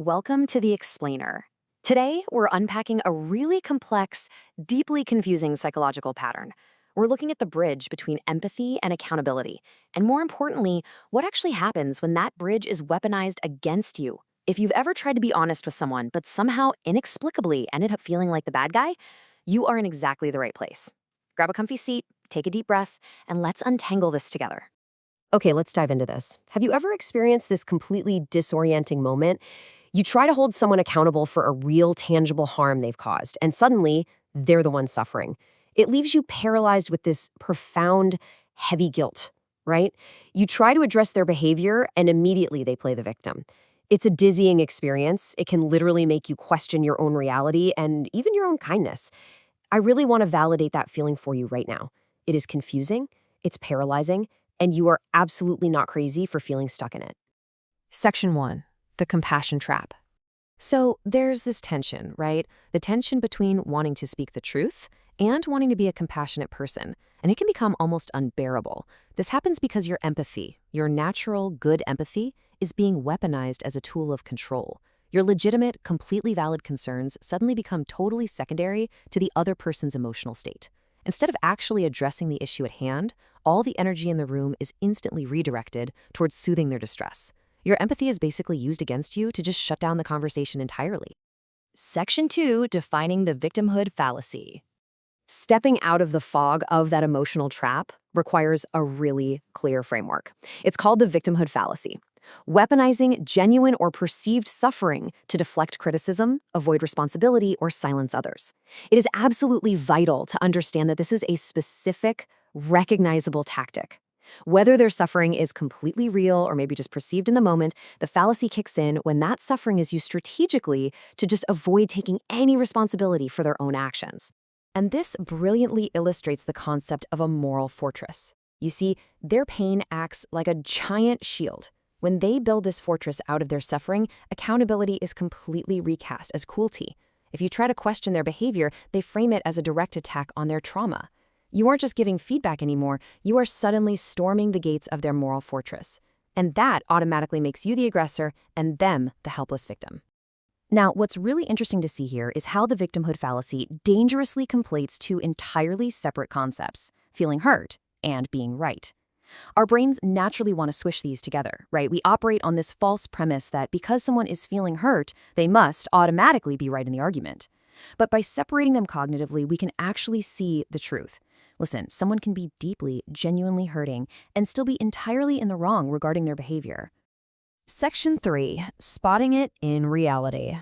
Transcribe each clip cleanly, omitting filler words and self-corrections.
Welcome to The Explainer. Today, we're unpacking a really complex, deeply confusing psychological pattern. We're looking at the bridge between empathy and accountability, and more importantly, what actually happens when that bridge is weaponized against you. If you've ever tried to be honest with someone, but somehow inexplicably ended up feeling like the bad guy, you are in exactly the right place. Grab a comfy seat, take a deep breath, and let's untangle this together. Okay, let's dive into this. Have you ever experienced this completely disorienting moment? You try to hold someone accountable for a real, tangible harm they've caused, and suddenly they're the one suffering. It leaves you paralyzed with this profound, heavy guilt, right? You try to address their behavior, and immediately they play the victim. It's a dizzying experience. It can literally make you question your own reality and even your own kindness. I really want to validate that feeling for you right now. It is confusing, it's paralyzing, and you are absolutely not crazy for feeling stuck in it. Section 1. The compassion trap. So there's this tension, right? The tension between wanting to speak the truth and wanting to be a compassionate person. And it can become almost unbearable. This happens because your empathy, your natural, good empathy, is being weaponized as a tool of control. Your legitimate, completely valid concerns suddenly become totally secondary to the other person's emotional state. Instead of actually addressing the issue at hand, all the energy in the room is instantly redirected towards soothing their distress. Your empathy is basically used against you to just shut down the conversation entirely. Section 2, defining the victimhood fallacy. Stepping out of the fog of that emotional trap requires a really clear framework. It's called the victimhood fallacy. Weaponizing genuine or perceived suffering to deflect criticism, avoid responsibility, or silence others. It is absolutely vital to understand that this is a specific, recognizable tactic. Whether their suffering is completely real or maybe just perceived in the moment, the fallacy kicks in when that suffering is used strategically to just avoid taking any responsibility for their own actions. And this brilliantly illustrates the concept of a moral fortress. You see, their pain acts like a giant shield. When they build this fortress out of their suffering, accountability is completely recast as cruelty. If you try to question their behavior, they frame it as a direct attack on their trauma. You aren't just giving feedback anymore, you are suddenly storming the gates of their moral fortress. And that automatically makes you the aggressor and them the helpless victim. Now, what's really interesting to see here is how the victimhood fallacy dangerously conflates two entirely separate concepts, feeling hurt and being right. Our brains naturally want to swish these together, right? We operate on this false premise that because someone is feeling hurt, they must automatically be right in the argument. But by separating them cognitively, we can actually see the truth. Listen, someone can be deeply, genuinely hurting and still be entirely in the wrong regarding their behavior. Section 3. Spotting it in reality.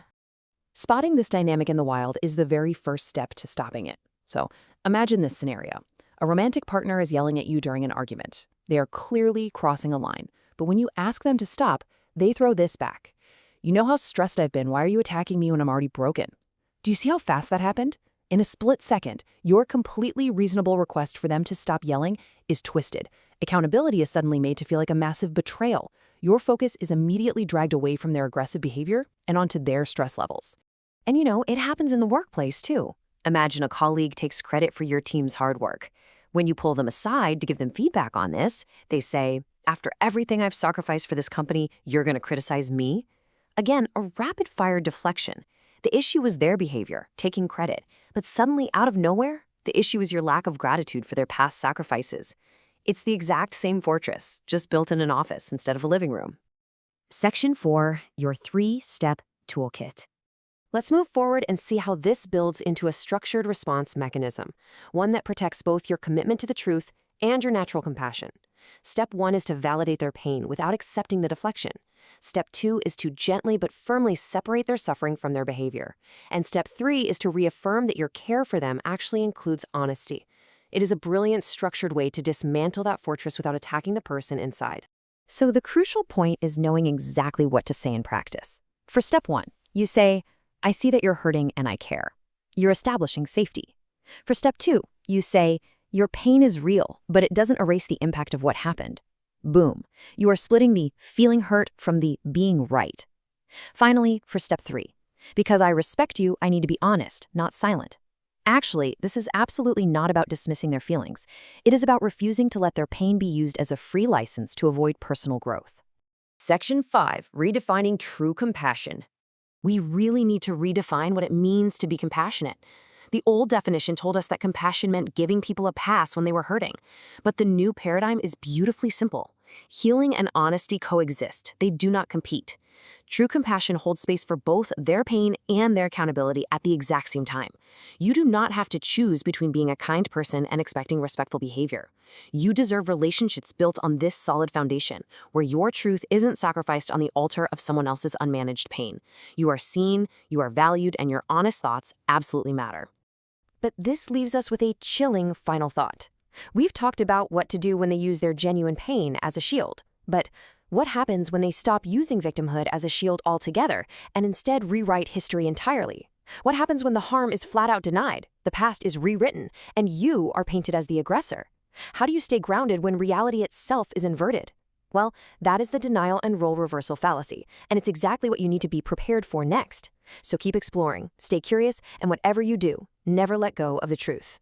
Spotting this dynamic in the wild is the very first step to stopping it. So, imagine this scenario. A romantic partner is yelling at you during an argument. They are clearly crossing a line, but when you ask them to stop, they throw this back. You know how stressed I've been, why are you attacking me when I'm already broken? Do you see how fast that happened? In a split second, your completely reasonable request for them to stop yelling is twisted. Accountability is suddenly made to feel like a massive betrayal. Your focus is immediately dragged away from their aggressive behavior and onto their stress levels. And it happens in the workplace too. Imagine a colleague takes credit for your team's hard work. When you pull them aside to give them feedback on this, they say, after everything I've sacrificed for this company, you're going to criticize me? Again, a rapid-fire deflection. The issue was their behavior, taking credit. But suddenly, out of nowhere, the issue is your lack of gratitude for their past sacrifices. It's the exact same fortress, just built in an office instead of a living room. Section 4, your 3-step toolkit. Let's move forward and see how this builds into a structured response mechanism, one that protects both your commitment to the truth and your natural compassion. Step 1 is to validate their pain without accepting the deflection. Step 2 is to gently but firmly separate their suffering from their behavior. And step 3 is to reaffirm that your care for them actually includes honesty. It is a brilliant, structured way to dismantle that fortress without attacking the person inside. So the crucial point is knowing exactly what to say in practice. For step 1, you say, I see that you're hurting and I care. You're establishing safety. For step 2, you say, your pain is real, but it doesn't erase the impact of what happened. Boom. You are splitting the feeling hurt from the being right. Finally, for step 3, because I respect you, I need to be honest, not silent. Actually, this is absolutely not about dismissing their feelings. It is about refusing to let their pain be used as a free license to avoid personal growth. Section 5, redefining true compassion. We really need to redefine what it means to be compassionate. The old definition told us that compassion meant giving people a pass when they were hurting. But the new paradigm is beautifully simple. Healing and honesty coexist. They do not compete. True compassion holds space for both their pain and their accountability at the exact same time. You do not have to choose between being a kind person and expecting respectful behavior. You deserve relationships built on this solid foundation, where your truth isn't sacrificed on the altar of someone else's unmanaged pain. You are seen, you are valued, and your honest thoughts absolutely matter. But this leaves us with a chilling final thought. We've talked about what to do when they use their genuine pain as a shield. But what happens when they stop using victimhood as a shield altogether and instead rewrite history entirely? What happens when the harm is flat out denied, the past is rewritten, and you are painted as the aggressor? How do you stay grounded when reality itself is inverted? Well, that is the denial and role reversal fallacy, and it's exactly what you need to be prepared for next. So keep exploring, stay curious, and whatever you do, never let go of the truth.